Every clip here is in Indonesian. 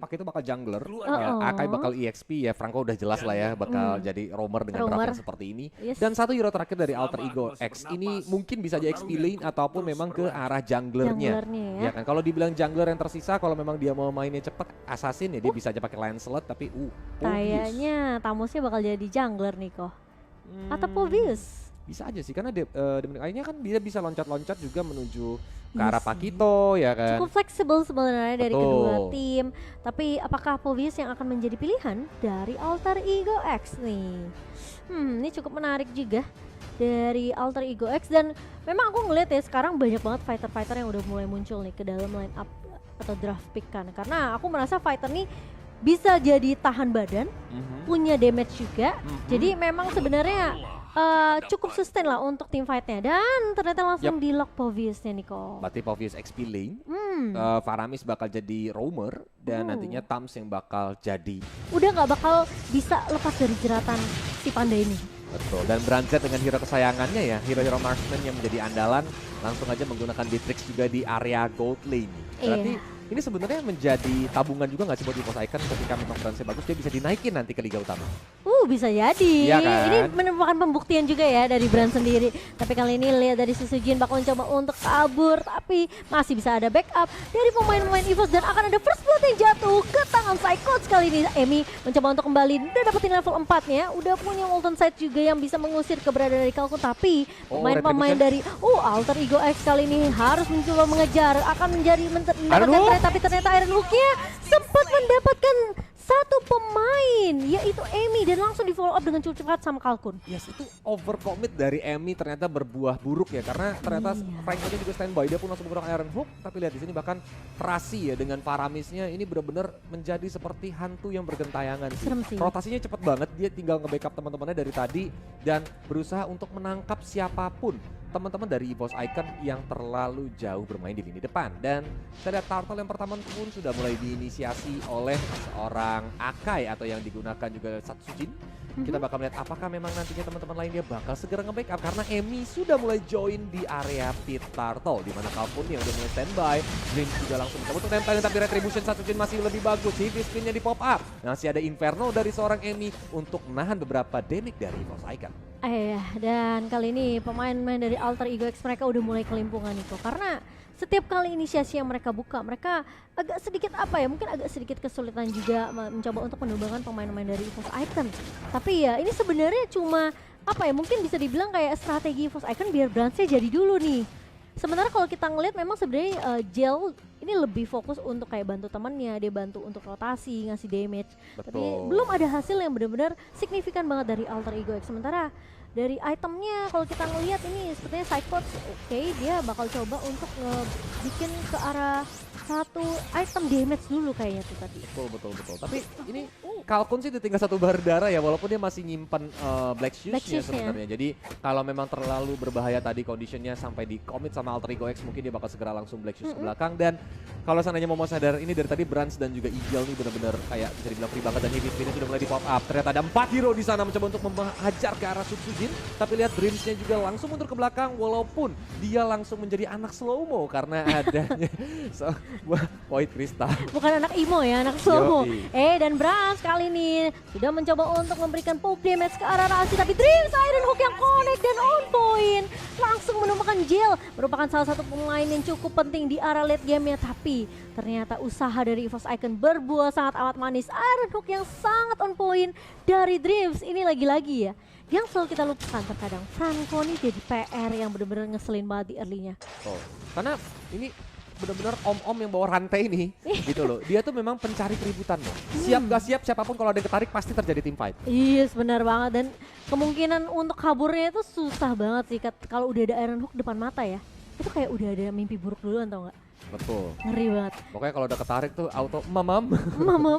pakai itu bakal jungler, ya Oh, Akai bakal EXP ya, Franco udah jelas lah ya bakal jadi roamer dengan draft roamer. yang seperti ini. Yes. Dan satu hero terakhir dari Alter Ego X ini mungkin bisa jadi XP lane ataupun memang ke arah junglernya. Junglernya ya. Ya kan, kalau dibilang jungler yang tersisa, kalau memang dia mau mainnya cepet, assassin ya dia bisa aja pakai Lancelot, tapi Povius. Kayaknya Tamusnya bakal jadi jungler nih kok. Atau Povius. Bisa aja sih, karena kayaknya kan dia bisa loncat-loncat juga menuju ke Iya arah sih. Pakito ya kan. Cukup fleksibel sebenarnya dari Betul. kedua tim. Tapi apakah Povius yang akan menjadi pilihan dari Alter Ego X nih? Ini cukup menarik juga dari Alter Ego X. Dan memang aku ngeliat ya sekarang banyak banget fighter-fighter yang udah mulai muncul nih ke dalam line up atau draft pick kan. Karena aku merasa fighter nih bisa jadi tahan badan, punya damage juga. Jadi memang sebenarnya cukup sustain lah untuk team fightnya. Dan ternyata langsung di lock Poviusnya nih kok. Berarti Povius XP lane, Faramis bakal jadi roamer, dan nantinya Tams yang bakal jadi. Udah nggak bakal bisa lepas dari jeratan si panda ini. Betul, dan Brandset dengan hero kesayangannya ya, hero-hero marksman yang menjadi andalan, langsung aja menggunakan Beatrix juga di area gold lane. Berarti ini sebenarnya menjadi tabungan juga nggak sih buat EVOS Icon ketika memang Brandset bagus, dia bisa dinaikin nanti ke Liga Utama. Bisa jadi. Iya kan? Ini merupakan pembuktian juga ya dari brand sendiri. Tapi kali ini lihat dari sisi Jin bakal mencoba untuk kabur, tapi masih bisa ada backup dari pemain-pemain EVOS dan akan ada first blood yang jatuh ke tangan Psychots kali ini. Emi mencoba untuk kembali dan dapetin level 4-nya. Udah punya Molten Sight juga yang bisa mengusir keberadaan dari Kalkun, tapi pemain-pemain dari Alter Ego X kali ini harus mencoba mengejar, akan menjadi mendapatkan trade, tapi ternyata Iron Hook-nya sempat mendapatkan satu pemain, yaitu Emi, dan langsung di follow up dengan cukup cepat sama Kalkun. Yes, itu overcommit dari Emi ternyata berbuah buruk ya, karena ternyata Franco-nya juga standby, dia pun langsung menggunakan Iron Hook, tapi lihat di sini bahkan Rasi ya dengan Faramisnya ini benar-benar menjadi seperti hantu yang bergentayangan sih. Rotasinya cepat banget, dia tinggal nge-backup teman-temannya dari tadi dan berusaha untuk menangkap siapapun teman-teman dari EVOS Icon yang terlalu jauh bermain di lini depan. Dan kita lihat turtle yang pertama pun sudah mulai diinisiasi oleh seorang Akai atau yang digunakan juga Satsujin. Kita bakal melihat apakah memang nantinya teman-teman lainnya bakal segera nge-backup, karena Emi sudah mulai join di area pit turtle, di mana Kalkun yang udah mulai standby. Dreams juga langsung mencoba untuk nempelin, tapi Retribution Satsujin masih lebih bagus. Heavy spinnya di pop up. Masih ada Inferno dari seorang Emi untuk menahan beberapa damage dari EVOS Icon. Dan kali ini pemain-pemain dari Alter Ego X mereka udah mulai kelimpungan itu, karena setiap kali inisiasi yang mereka buka, mereka agak sedikit mungkin agak sedikit kesulitan juga mencoba untuk menumbangkan pemain-pemain dari EVOS Icon. Tapi ya ini sebenarnya cuma mungkin bisa dibilang kayak strategi EVOS Icon biar Brandsnya jadi dulu nih. Sementara kalau kita ngeliat memang sebenarnya Gel ini lebih fokus untuk kayak bantu temannya, dia bantu untuk rotasi, ngasih damage. Betul. Tapi belum ada hasil yang benar-benar signifikan banget dari Alter Ego X. Sementara dari itemnya kalau kita ngelihat ini sepertinya Psychots dia bakal coba untuk bikin ke arah satu item damage dulu kayaknya tuh tadi. Betul. Tapi ini Kalkun sih ditinggal satu bar darah ya, walaupun dia masih nyimpan Black Shoes-nya sebenarnya. Jadi kalau memang terlalu berbahaya tadi conditionnya sampai di commit sama Alter Ego X, mungkin dia bakal segera langsung Black Shoes ke belakang. Dan kalau seandainya mau sadar, ini dari tadi Brands dan juga Eagle nih benar-benar kayak bisa dibilang free banget, dan Heavy Spin sudah mulai di pop up. Ternyata ada 4 hero di sana mencoba untuk menghajar ke arah Sutsujin, tapi lihat Dreams-nya juga langsung mundur ke belakang, walaupun dia langsung menjadi anak slow-mo karena adanya Void Crystal. Bukan anak emo ya, anak slow-mo. Dan Brands kali ini sudah mencoba untuk memberikan pop damage ke arah Rasi, tapi Dreams Iron Hook yang connect dan on point. Langsung menemukan Gel, merupakan salah satu pemain yang cukup penting di arah late game-nya, tapi ternyata usaha dari EVOS Icon berbuah sangat amat manis. Iron Hook yang sangat on point dari Dreams. Ini lagi-lagi ya, yang selalu kita lupakan terkadang, Franco nih jadi PR yang bener-bener ngeselin banget di early-nya. Karena ini benar-benar om-om yang bawa rantai nih, gitu loh. Dia tuh memang pencari keributan loh. Siap gak siap, siapapun kalau ada yang ketarik pasti terjadi team fight. Yes, benar banget. Dan kemungkinan untuk kaburnya itu susah banget sih kalau udah ada Iron Hook depan mata ya. Itu kayak udah ada mimpi buruk duluan, tau gak? Betul. Ngeri banget. Pokoknya kalau udah ketarik tuh auto mamam.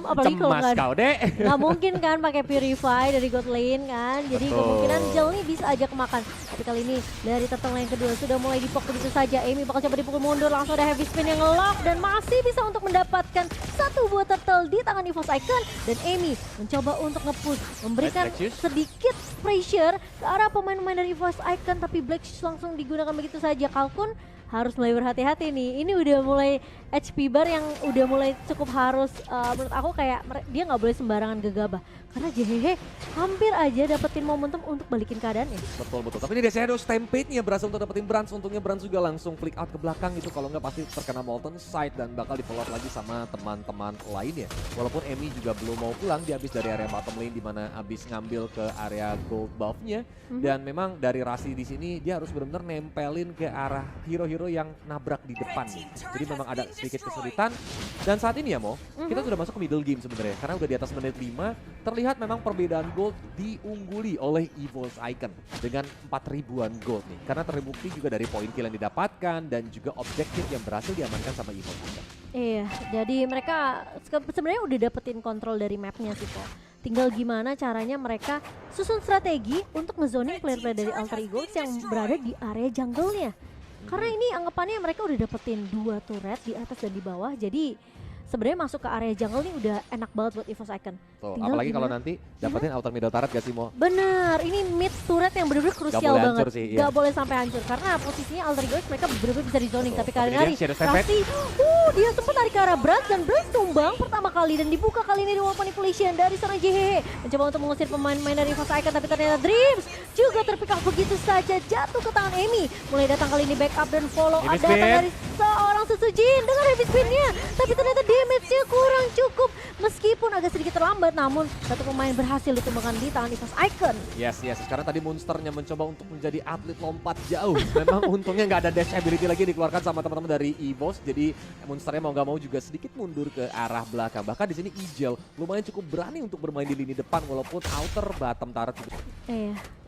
Apalagi kalau cemas kau deh. Nggak mungkin kan pakai Purify dari God Lane kan. Jadi kemungkinan Gel nih bisa aja kemakan. Tapi kali ini dari turtle yang kedua sudah mulai dipok begitu saja. Emi bakal coba dipukul mundur, langsung ada heavy spin yang ngelock dan masih bisa untuk mendapatkan satu buah turtle di tangan EVOS Icon. Dan Emi mencoba untuk nge-push, memberikan sedikit pressure ke arah pemain-pemain dari EVOS Icon, tapi Black Shoes langsung digunakan begitu saja. Kalkun harus mulai berhati-hati nih. Ini udah mulai HP bar yang udah mulai cukup harus menurut aku kayak dia nggak boleh sembarangan gegabah. Karena JHH hampir aja dapetin momentum untuk balikin keadaannya. Betul. Tapi ini Shadow Stampede-nya berhasil untuk dapetin Brans. Untungnya Brans juga langsung flick out ke belakang gitu. Kalau nggak pasti terkena Molten Side dan bakal di-follow up lagi sama teman-teman lainnya. Walaupun Emi juga belum mau pulang, dia habis dari area bottom lane di mana habis ngambil ke area gold buff-nya. Dan memang dari Rasi di sini dia harus benar-benar nempelin ke arah hero-hero yang nabrak di depan nih. Jadi memang ada sedikit kesulitan. Dan saat ini ya Mo, kita sudah masuk ke middle game sebenarnya. Karena udah di atas menit 5, terlihat memang perbedaan gold diungguli oleh EVOS Icon dengan 4.000-an gold nih. Karena terbukti juga dari poin kill yang didapatkan dan juga objektif yang berhasil diamankan sama EVOS Icon. Iya, jadi mereka sebenarnya udah dapetin kontrol dari mapnya sih kok. Tinggal gimana caranya mereka susun strategi untuk ngezoning player-player dari Alter Ego yang berada di area jungle-nya. Karena ini anggapannya mereka udah dapetin 2 turret di atas dan di bawah, jadi sebenarnya masuk ke area jungle nih udah enak banget buat EVOS Icon. Tuh, apalagi kalau nanti dapetin outer middle turret gak sih Mo? Bener, ini mid turret yang bener-bener krusial banget. Sih, gak boleh sampai hancur karena posisinya Alter Ego mereka bener-bener bisa di zoning. Tapi kali-kali kasih, dia sempat tarik ke arah Brans dan Brans tumbang pertama kali dan dibuka kali ini di wall manipulation dari seorang JHH. Mencoba untuk mengusir pemain-pemain dari EVOS Icon tapi ternyata Dreams juga terpikat begitu saja jatuh ke tangan Emi. Mulai datang kali ini backup dan follow up datang dari seorang Susujin dengan heavy spin-nya. Tapi ternyata damage-nya kurang cukup meskipun agak sedikit terlambat, namun satu pemain berhasil ditumbangkan di tangan EVOS Icon. Yes. Sekarang tadi monsternya mencoba untuk menjadi atlet lompat jauh. Memang untungnya nggak ada dash ability lagi dikeluarkan sama teman-teman dari EVOS. Jadi monsternya mau nggak mau juga sedikit mundur ke arah belakang. Bahkan di sini Ijel lumayan cukup berani untuk bermain di lini depan walaupun outer bottom turret cukup.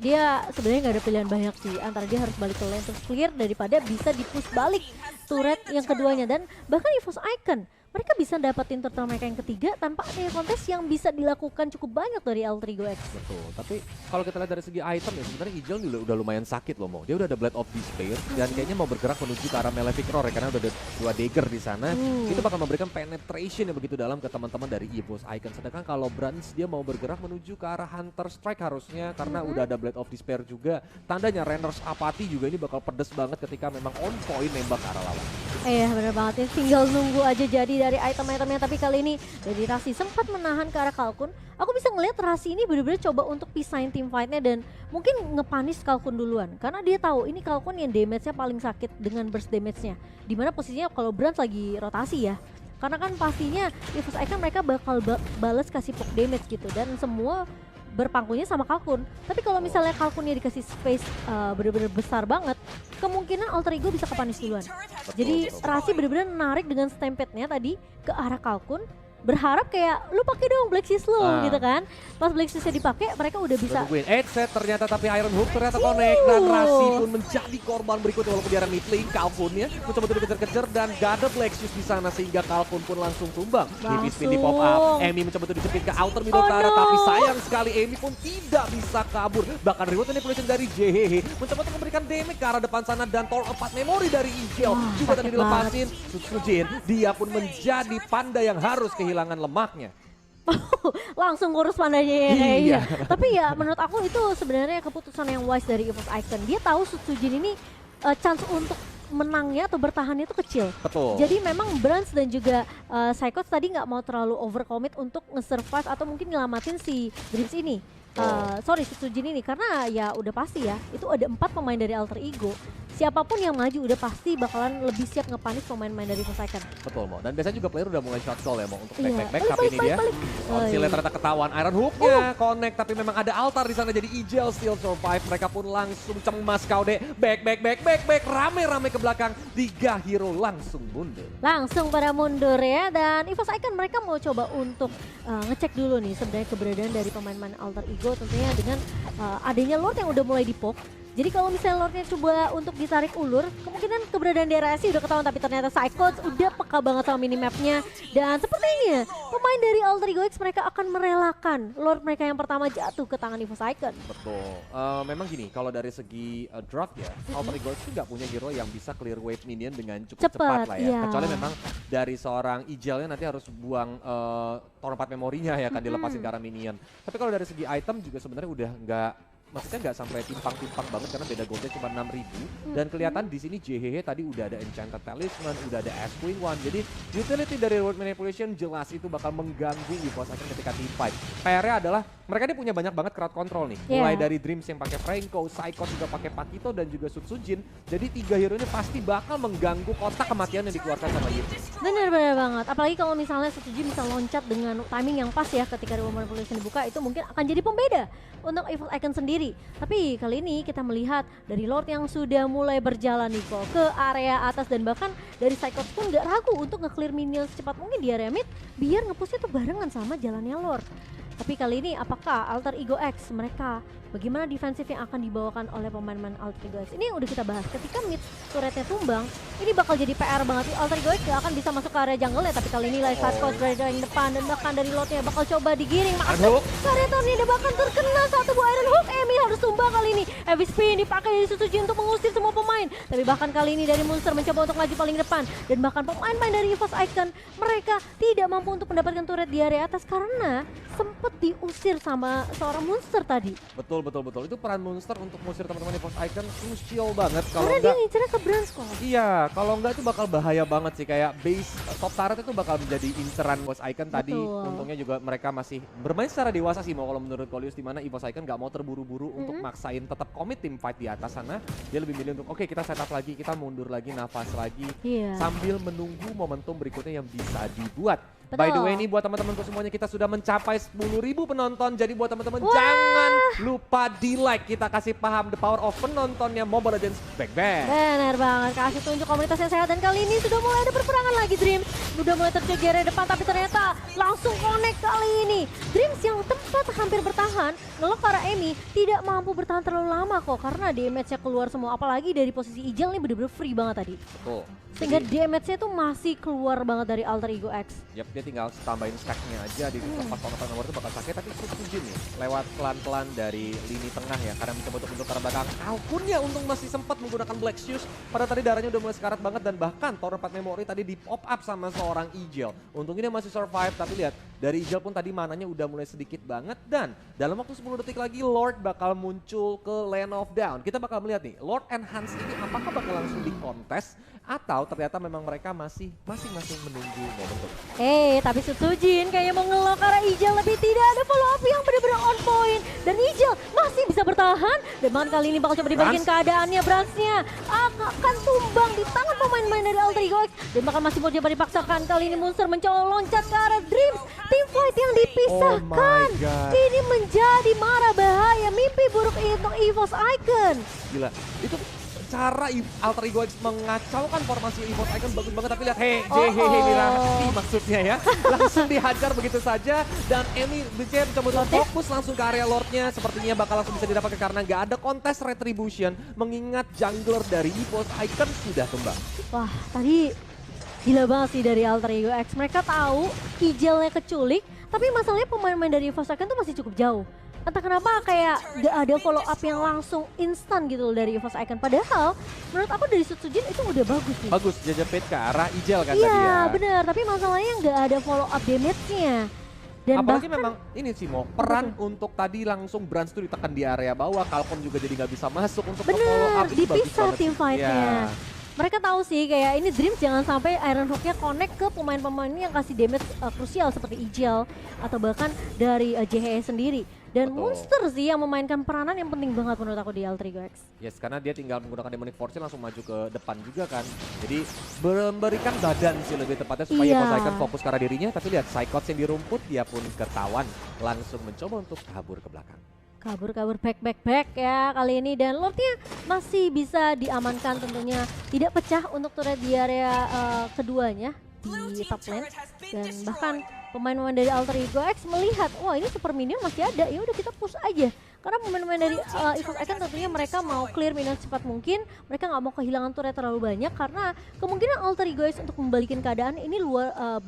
Dia sebenarnya nggak ada pilihan banyak sih. Antara dia harus balik ke lane terus clear daripada bisa di-push balik turret yang keduanya. Dan bahkan EVOS Icon mereka bisa dapetin turtle mereka yang ketiga tanpa adanya kontes yang bisa dilakukan cukup banyak dari Alter Ego X. Betul, tapi kalau kita lihat dari segi item ya sebenarnya Ijel udah lumayan sakit loh Mo. Dia udah ada Blade of Despair dan kayaknya mau bergerak menuju ke arah Malefic Roar ya, karena udah ada 2 dagger di sana. Itu bakal memberikan penetration yang begitu dalam ke teman-teman dari EVOS Icon. Sedangkan kalau Brans dia mau bergerak menuju ke arah Hunter Strike harusnya karena udah ada Blade of Despair juga. Tandanya Renner's Apathy juga ini bakal pedes banget ketika memang on point nembak ke arah lawan. Iya bener banget, ini tinggal nunggu aja jadi dari item-itemnya. Tapi kali ini dari Rasi sempat menahan ke arah Kalkun. Aku bisa ngelihat Rasi ini bener-bener coba untuk pisahin team fight-nya dan mungkin ngepanis Kalkun duluan. Karena dia tahu ini Kalkun yang damage-nya paling sakit dengan burst damage-nya. Dimana posisinya kalau Brans lagi rotasi ya. Karena kan pastinya EVOS Icon mereka bakal bales kasih poke damage gitu. Dan semua berpangkunya sama Kalkun. Tapi kalau misalnya Kalkunnya dikasih space bener-bener besar banget, kemungkinan Alter Ego bisa kepanis duluan. Jadi Rasi bener-bener narik dengan stampede-nya tadi ke arah Kalkun, berharap kayak lu pakai dong Black Sys lu gitu kan. Pas Black Sys-nya dipakai mereka udah bisa set ternyata, tapi Iron Hook ternyata connect dan Rasi pun menjadi korban berikutnya walaupun dia mid lane. Kalkunnya mencoba untuk dikejar-kejar dan gak ada Black Sys di sana sehingga Kalkun pun langsung tumbang. Heavy spin di pop up, Emi mencoba untuk dicepit ke outer middle turret tapi sayang sekali Emi pun tidak bisa kabur. Bahkan reward manipulation dari JHH mencoba untuk memberikan damage ke arah depan sana dan tol 4 memori dari Ijel juga tadi dilepasin. Susujin dia pun menjadi panda yang harus kehilangan lemaknya. langsung ngurus pandanya ya kayaknya. Tapi ya menurut aku itu sebenarnya keputusan yang wise dari EVOS Icon. Dia tahu Susujin ini chance untuk menangnya atau bertahannya itu kecil. Betul. Jadi memang Brans dan juga Psychots tadi nggak mau terlalu overcommit untuk nge-survive atau mungkin nyelamatin si Dreams ini. Susujin ini karena ya udah pasti ya itu ada 4 pemain dari Alter Ego. Siapapun yang maju udah pasti bakalan lebih siap ngepanis pemain-pemain dari EVOS Icon. Betul Mo, dan biasanya juga player udah mulai shot call ya Mo untuk back. Tapi ini dia Konsilnya ternyata ketahuan Iron Hook-nya connect tapi memang ada altar di sana jadi Ijel still survive. Mereka pun langsung cemas Kaude back rame ke belakang. 3 hero langsung mundur. Langsung pada mundur ya, dan EVOS Icon mereka mau coba untuk ngecek dulu nih sebenarnya keberadaan dari pemain-pemain Alter Ego tentunya dengan adanya Lord yang udah mulai dipok. Jadi kalau misalnya Lordnya coba untuk ditarik ulur, kemungkinan keberadaan di area juga ketahuan, tapi ternyata Psychots udah peka banget sama minimapnya. Dan sepertinya pemain dari Alter Ego X mereka akan merelakan Lord mereka yang pertama jatuh ke tangan EVOS Icon. Betul, memang gini, kalau dari segi draft ya, Alter Ego X nggak punya hero yang bisa clear wave minion dengan cukup cepat lah ya. Kecuali memang dari seorang Ijelnya nanti harus buang Torn 4 memorinya ya, akan dilepasin ke arah minion. Tapi kalau dari segi item juga sebenarnya udah nggak maksudnya nggak sampai timpang-timpang banget karena beda goldnya cuma 6.000. Dan kelihatan di sini JHH tadi udah ada Enchanted Talisman, udah ada Askwing One. Jadi utility dari Reward Manipulation jelas itu bakal mengganggu EVOS Icon ketika team fight. PR-nya adalah mereka ini punya banyak banget crowd control nih. Mulai dari Dreams yang pakai Franco, Psycho juga pakai Pakito dan juga Sutsujin. Jadi 3 hero ini pasti bakal mengganggu kotak kematian yang dikeluarkan sama Yip. Bener banget. Apalagi kalau misalnya Sutsujin bisa loncat dengan timing yang pas ya ketika Reward Manipulation dibuka, itu mungkin akan jadi pembeda untuk EVOS Icon sendiri. Tapi kali ini kita melihat dari Lord yang sudah mulai berjalan nih kok ke area atas, dan bahkan dari Psycho pun gak ragu untuk nge-clear minion secepat mungkin di area mid biar nge-pushnya tuh barengan sama jalannya Lord. Tapi kali ini apakah Alter Ego X mereka, bagaimana defensif yang akan dibawakan oleh pemain-pemain Alter Ego X? Ini yang udah kita bahas, ketika mid turretnya tumbang, ini bakal jadi PR banget. Alter Ego X gak akan bisa masuk ke area jungle ya, tapi kali ini Light Fast Coast berada yang depan, dan bahkan dari Lordnya bakal coba digiring. Masuk, Kareton ini bahkan terkena satu buah Iron Hook. Emi harus tumbang kali ini. Heavy Spin dipakai dari Sutsujin untuk mengusir semua pemain. Tapi bahkan kali ini dari Monster mencoba untuk maju paling depan, dan bahkan pemain-pemain dari EVOS Icon mereka tidak mampu untuk mendapatkan turret di area atas karena sempat diusir sama seorang Monster tadi. Betul. Itu peran Monster untuk mengusir teman-teman EVOS Icon crucial banget. Kalau Karena dia ngincernya ke Brans kok. Iya, kalau enggak itu bakal bahaya banget sih. Kayak base top turret itu bakal menjadi inceran EVOS Icon tadi. Untungnya juga mereka masih bermain secara dewasa sih mau kalau menurut Kolius, di mana EVOS Icon nggak mau terburu-buru untuk maksain tetap komit tim fight di atas sana. Dia lebih milih untuk oke, kita setup lagi, kita mundur lagi, nafas lagi, sambil menunggu momentum berikutnya yang bisa dibuat. By the way, ini buat teman-temanku semuanya, kita sudah mencapai 10.000 penonton. Jadi buat teman-teman jangan lupa di like. Kita kasih paham the power of penontonnya Mobile Legends Back. Benar banget, kasih tunjuk komunitas yang sehat. Dan kali ini sudah mulai ada perperangan lagi Dreams. Udah mulai terjadi di area depan, tapi ternyata langsung connect kali ini. Dreams yang tempat hampir bertahan, ngelok para Emi tidak mampu bertahan terlalu lama kok. Karena damage-nya keluar semua, apalagi dari posisi Ijel ini bener-bener free banget tadi. Betul. Sehingga damage-nya tuh masih keluar banget dari Alter Ego X. Yap, dia tinggal tambahin stack-nya aja di pas penonton nomor itu bakal sakit, tapi Sutsujin nih lewat pelan-pelan dari lini tengah ya, karena mencoba untuk mundur ke arah belakang. Alkunnya untung masih sempat menggunakan Black Shoes, pada tadi darahnya udah mulai sekarat banget, dan bahkan Tower 4 Memory tadi di pop up sama seorang Ijel. Untungnya dia masih survive, tapi lihat dari Ijel pun tadi mananya udah mulai sedikit banget, dan dalam waktu 10 detik lagi Lord bakal muncul ke Land of Down. Kita bakal melihat nih, Lord and Hans ini apakah bakal langsung dikontes atau ternyata memang mereka masih masing-masing menunggu momentum. Tapi Sutsujin kayaknya mau ngelok arah Ijel, tapi tidak ada follow up yang benar-benar on point. Dan Ijel masih bisa bertahan, dan bahkan kali ini bakal coba dibalikin keadaannya. Bransnya akan tumbang di tangan pemain-pemain dari Alter Ego X, dan bahkan masih mau coba dipaksakan. Kali ini Monster mencoba loncat ke arah Dreams. Team fight yang dipisahkan. Ini menjadi mara bahaya, mimpi buruk untuk EVOS Icon. Gila, itu cara Alter Ego X mengacaukan formasi EVOS Icon bagus banget, tapi lihat Mirati maksudnya ya. Langsung dihajar begitu saja, dan Emi BCM coba untuk fokus langsung ke area Lordnya. Sepertinya bakal langsung bisa didapatkan karena nggak ada kontes retribution, mengingat jungler dari EVOS Icon sudah tumbang. Wah, tadi gila banget sih dari Alter Ego X. Mereka tahu Ijelnya keculik, tapi masalahnya pemain-pemain dari EVOS Icon tuh masih cukup jauh. Entah kenapa kayak gak ada follow up yang langsung instan gitu loh dari EVOS Icon. Padahal menurut aku dari Sutsujin itu udah bagus nih. Bagus, jajapit ke arah Ijel kan tadi ya. Iya benar, tapi masalahnya gak ada follow up damage-nya. Dan apalagi memang ini sih mau peran untuk tadi langsung Brans tuh ditekan di area bawah, Kalcon juga jadi nggak bisa masuk untuk follow up. Dipisah tim fight-nya. Mereka tahu sih kayak ini Dreams jangan sampai Iron Hook-nya connect ke pemain-pemain yang kasih damage krusial seperti Ijel atau bahkan dari JHE sendiri. Dan Monster sih yang memainkan peranan yang penting banget menurut aku di Alter Ego X. Yes, karena dia tinggal menggunakan Demonic Force langsung maju ke depan juga kan. Jadi memberikan badan sih lebih tepatnya supaya EVOS Icon fokus ke arah dirinya. Tapi lihat Psychots yang di rumput, dia pun ketahuan langsung mencoba untuk kabur ke belakang. Kabur back ya kali ini, dan Lordnya masih bisa diamankan tentunya, tidak pecah untuk turret di area keduanya di top lane. Dan bahkan pemain-pemain dari Alter Ego X melihat, wah ini super minion masih ada, ya udah kita push aja. Karena pemain-pemain dari EVOS Icon tentunya mereka mau clear minion secepat mungkin, mereka nggak mau kehilangan turret terlalu banyak karena kemungkinan Alter Ego X untuk membalikin keadaan ini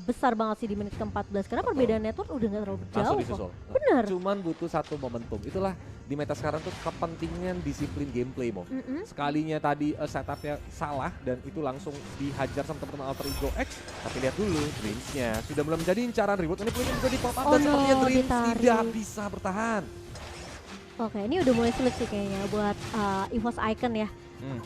besar banget sih di menit ke-14 karena perbedaan network udah nggak terlalu jauh kok. Bener. Cuman butuh satu momentum, itulah di meta sekarang tuh kepentingan disiplin gameplay Mo. Sekalinya tadi setupnya salah dan itu langsung dihajar sama teman-teman Alter Ego X, tapi lihat dulu Dreams-nya sudah mulai menjadi incaran reward, ini juga di pop up dan sepertinya Dreams tidak bisa bertahan. Oke, ini udah mulai sulit sih kayaknya buat EVOS Icon ya.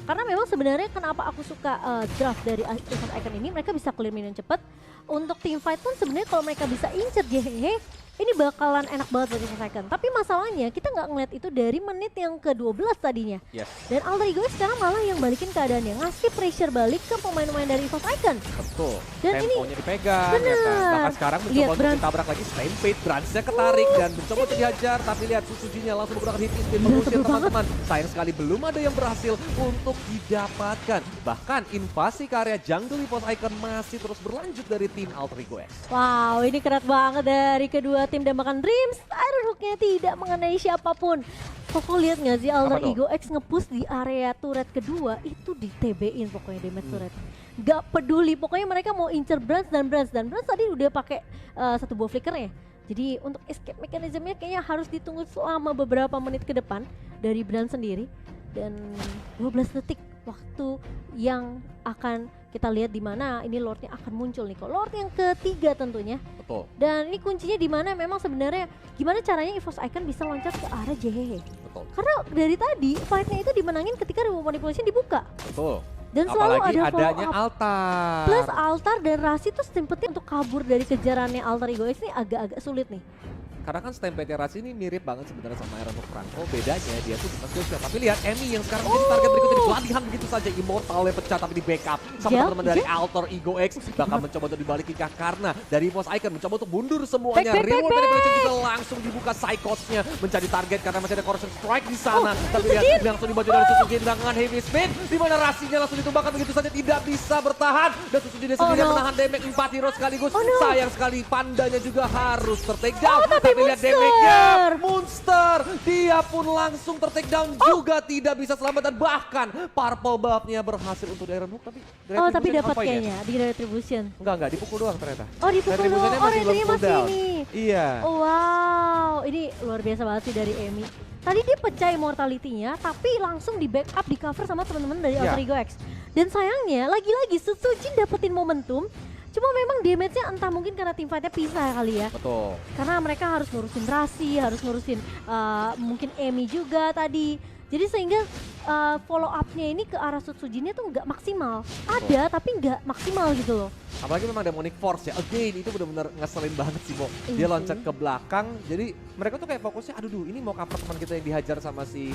Karena memang sebenarnya kenapa aku suka draft dari EVOS Icon ini, mereka bisa clear minion cepet. Untuk team fight pun sebenarnya kalau mereka bisa incer JHE, ini bakalan enak banget buat EVOS Icon. Tapi masalahnya kita nggak ngeliat itu dari menit yang ke-12 tadinya. Yes. Dan Alter Ego sekarang malah yang balikin keadaannya, ngasih pressure balik ke pemain-pemain dari EVOS Icon. Betul. Dan Temponya dipegang, ya kan. bener. Bahkan sekarang mencoba Lihat untuk Brand. ditabrak lagi Stampede, Branch-nya ketarik dan mencoba untuk dihajar, tapi lihat Suzuki-nya langsung menggunakan hit spin mengusir tebel banget. teman-teman. Sayang sekali belum ada yang berhasil untuk didapatkan. Bahkan invasi ke area jungle EVOS Icon masih terus berlanjut dari tim Alter Ego X. Wow, ini keren banget dari kedua tim dan bahkan Dreams. Iron Hook-nya tidak mengenai siapapun. Koko lihat nggak sih Alter Apa tuh? Ego X nge-push di area turret kedua itu di TB-in pokoknya damage turret. Gak peduli, pokoknya mereka mau incer Branch dan Branch tadi udah pakai satu buah flickernya. Jadi untuk escape mechanism-nya kayaknya harus ditunggu selama beberapa menit ke depan dari Branch sendiri. Dan 12 detik waktu yang akan kita lihat di mana ini Lord-nya akan muncul nih kok. Lord yang ketiga tentunya. Betul. Dan ini kuncinya di mana memang sebenarnya gimana caranya EVOS Icon bisa loncat ke arah JHE. Betul. Karena dari tadi fight-nya itu dimenangin ketika remote manipulation dibuka. Betul. Dan selalu Apalagi ada follow adanya up. altar. Plus Altar dan Rasi tuh sempetnya untuk kabur dari kejarannya Alter Ego X ini agak-agak sulit nih. Karena kan Stampede Rasi ini mirip banget sebenarnya sama Iron Hook Franco. Bedanya dia tuh bukan skill shot. Tapi lihat Emi yang sekarang menjadi target berikutnya di pelatihan begitu saja. Immortalnya pecah tapi di backup sama Jel, teman-teman dari Jel. Alter Ego X. Bahkan mencoba untuk dibalik kikah karena dari EVOS Icon mencoba untuk mundur semuanya. Back. Reward manipulation juga langsung dibuka Psychots-nya menjadi target karena masih ada Corruption Strike di sana. Tapi lihat langsung dibaca dari Suzuki dengan heavy spin. Di mana Rasinya langsung ditumbangkan begitu saja tidak bisa bertahan. Dan Suzuki dia sendiri no. menahan damage 4 hero sekaligus. Oh, no. Sayang sekali pandanya juga harus ter-take down. tapi lihat Monster. damage-nya. Monster, dia pun langsung ter-take down juga tidak bisa selamat dan bahkan purple buff-nya berhasil untuk Iron Hook tapi Oh tapi Retribution dapat apa ya? kayaknya di retribution. Enggak, dipukul doang ternyata. Oh dipukul doang. Retribution-nya Oh masih belum retribution masih cooldown. ini. Iya. Oh wow, ini luar biasa banget sih dari Emi. Tadi dia pecah immortality-nya, tapi langsung di backup, di cover sama teman-teman dari Iya. Alter Ego X. Dan sayangnya, lagi-lagi Sutsujin dapetin momentum, cuma memang damage-nya entah mungkin karena team fight-nya pisah kali ya. Betul. Karena mereka harus ngurusin Rasi, harus ngurusin mungkin Emi juga tadi. Jadi sehingga follow up-nya ini ke arah Sutsujinnya tuh nggak maksimal. Ada, tapi nggak maksimal gitu loh. Apalagi memang Demonic Force ya, again itu benar-benar ngeselin banget sih, Bo. Iya Dia sih. loncat ke belakang, jadi mereka tuh kayak fokusnya, aduh ini mau cover teman kita yang dihajar sama si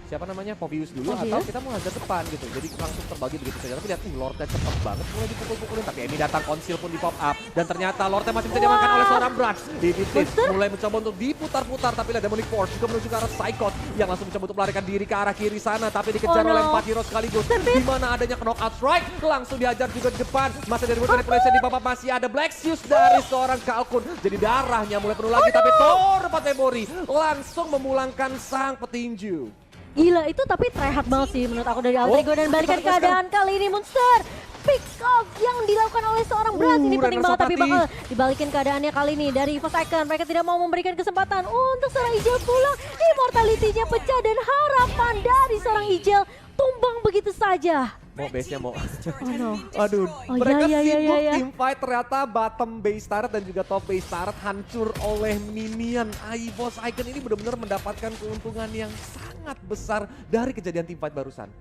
siapa namanya, Povius dulu, atau Povius. kita mau hajar depan gitu. Jadi langsung terbagi begitu saja. Tapi lihat, Lordnya cepet banget mulai dipukul-pukulin. Tapi Emi datang, konsil pun di pop up. Dan ternyata Lordnya masih bisa diamankan oleh seorang Branch. Dipitis, mulai mencoba untuk diputar-putar. Tapi lihat Demonic Force juga menuju ke arah Psychot yang langsung mencoba untuk melarikan diri ke arah kiri sana. Tapi dikejar Oh, no. oleh 4 hero sekaligus. Di mana adanya knockout strike, langsung dihajar juga di depan. Masih dari manipulation di pop up, masih ada Black Zeus dari seorang Kalkun. Jadi darahnya mulai penuh lagi. Tapi Thor Patemori langsung memulangkan sang petinju. Gila itu tapi tryhard banget sih menurut aku dari Alter Oh, Ego dan balikan kita keadaan kali ini Monster. Pick off yang dilakukan oleh seorang Branch ini penting Renner banget tapi Sopati. bakal dibalikin keadaannya kali ini dari EVOS Icon. Mereka tidak mau memberikan kesempatan untuk seorang Ijel pulang. Immortality-nya pecah dan harapan dari seorang Ijel tumbang begitu saja. Mau base-nya mau. Oh no. Aduh, Oh, mereka iya, iya, sibuk iya. team fight ternyata bottom base turret dan juga top base turret hancur oleh minion. EVOS Icon ini benar-benar mendapatkan keuntungan yang sangat besar dari kejadian team fight barusan.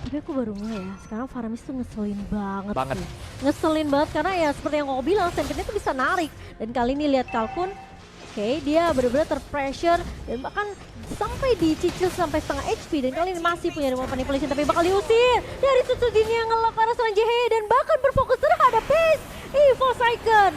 Tapi aku baru mulai ya, sekarang Faramis tuh ngeselin banget, Banget. sih. Ngeselin banget karena ya seperti yang kau bilang, Stampede-nya tuh bisa narik. Dan kali ini lihat Kalkun, oke, dia benar-benar terpressure dan bahkan sampai dicicil sampai setengah HP dan kali ini masih punya remote manipulation tapi bakal diusir dari Sutsujin yang ngelok ke arah seorang JHE dan bahkan berfokus terhadap base EVOS Icon.